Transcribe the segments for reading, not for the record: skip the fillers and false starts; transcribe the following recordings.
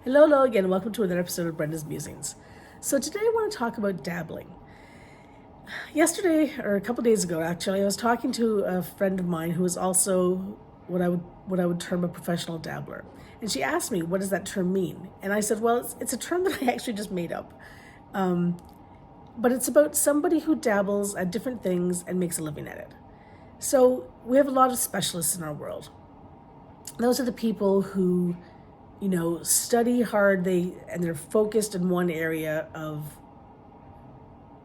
Hello again. Welcome to another episode of Brenda's Musings. So today I want to talk about dabbling. Yesterday, or a couple days ago actually, I was talking to a friend of mine who is also what I would term a professional dabbler. And she asked me, what does that term mean? And I said, well, it's a term that I actually just made up. But it's about somebody who dabbles at different things and makes a living at it. So we have a lot of specialists in our world. Those are the people who study hard, they're focused in one area of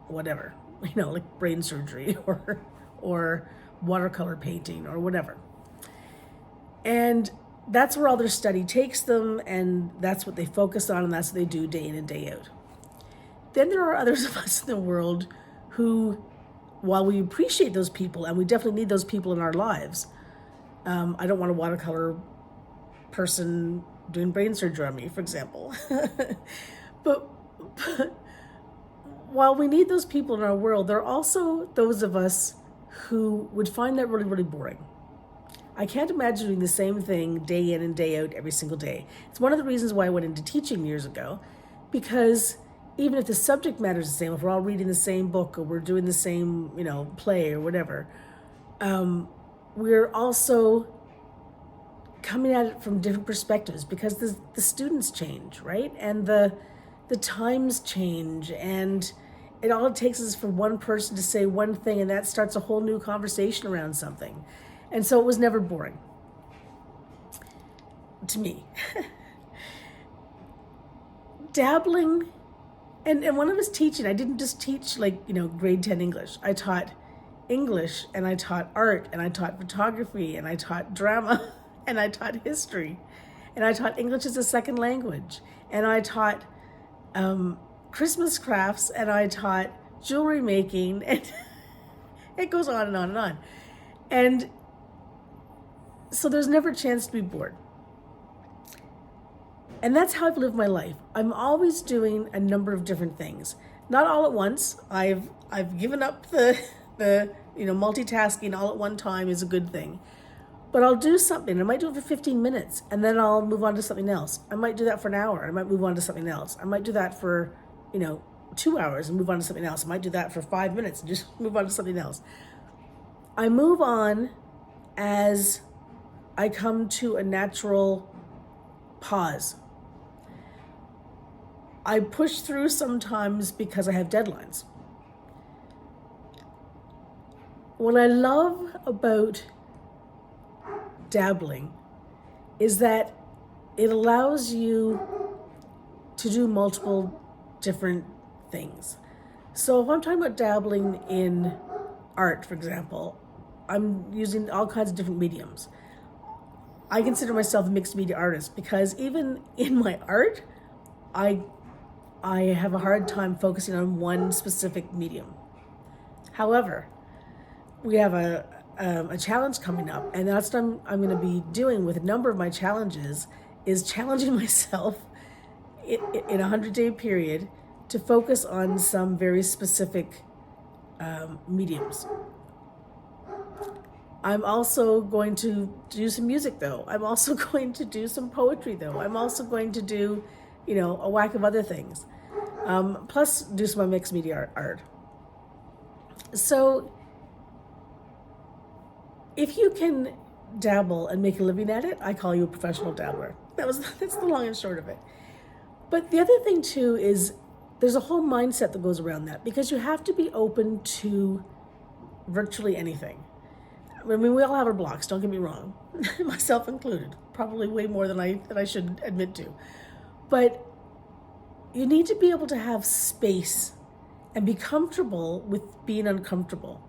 whatever, like brain surgery or watercolor painting or whatever. And that's where all their study takes them, and that's what they focus on, and that's what they do day in and day out. Then there are others of us in the world who, while we appreciate those people, and we definitely need those people in our lives, I don't want a watercolor person doing brain surgery on me, for example. but while we need those people in our world, there are also those of us who would find that really, really boring. I can't imagine doing the same thing day in and day out every single day. It's one of the reasons why I went into teaching years ago, because even if the subject matter is the same, if we're all reading the same book or we're doing the same, play or whatever, we're also coming at it from different perspectives because the students change, right? And the times change, and all it takes is for one person to say one thing, and that starts a whole new conversation around something. And so it was never boring to me. Dabbling, and when I was teaching, I didn't just teach grade 10 English. I taught English, and I taught art, and I taught photography, and I taught drama, and I taught history, and I taught English as a second language, and I taught Christmas crafts, and I taught jewelry making, and it goes on and on and on. And so there's never a chance to be bored. And that's how I've lived my life. I'm always doing a number of different things. Not all at once. I've given up the multitasking all at one time is a good thing. But I'll do something. I might do it for 15 minutes, and then I'll move on to something else. I might do that for an hour. I might move on to something else. I might do that for, 2 hours and move on to something else. I might do that for 5 minutes and just move on to something else. I move on as I come to a natural pause. I push through sometimes because I have deadlines. What I love about dabbling is that it allows you to do multiple different things. So if I'm talking about dabbling in art, for example, I'm using all kinds of different mediums. I consider myself a mixed media artist because even in my art, I have a hard time focusing on one specific medium. However, we have a challenge coming up, and that's what I'm going to be doing with a number of my challenges, is challenging myself in a 100-day period to focus on some very specific mediums. I'm also going to do some music, though. I'm also going to do some poetry, though. I'm also going to do, a whack of other things. Plus do some mixed media art. So if you can dabble and make a living at it, I call you a professional dabbler. That's the long and short of it. But the other thing too is there's a whole mindset that goes around that, because you have to be open to virtually anything. I mean, we all have our blocks, don't get me wrong, myself included, probably way more than I should admit to. But you need to be able to have space and be comfortable with being uncomfortable,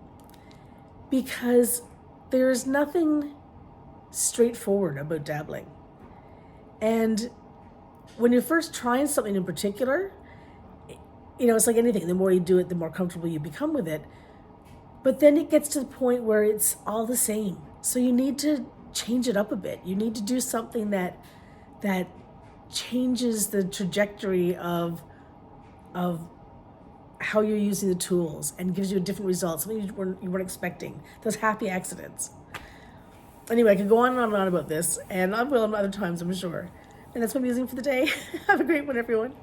because there is nothing straightforward about dabbling. And when you're first trying something in particular, it's like anything. The more you do it, the more comfortable you become with it. But then it gets to the point where it's all the same. So you need to change it up a bit. You need to do something that changes the trajectory of how you're using the tools and gives you a different result, something you weren't expecting. Those happy accidents. Anyway, I could go on and on and on about this, and I will other times, I'm sure. And that's my musing for the day. Have a great one, everyone.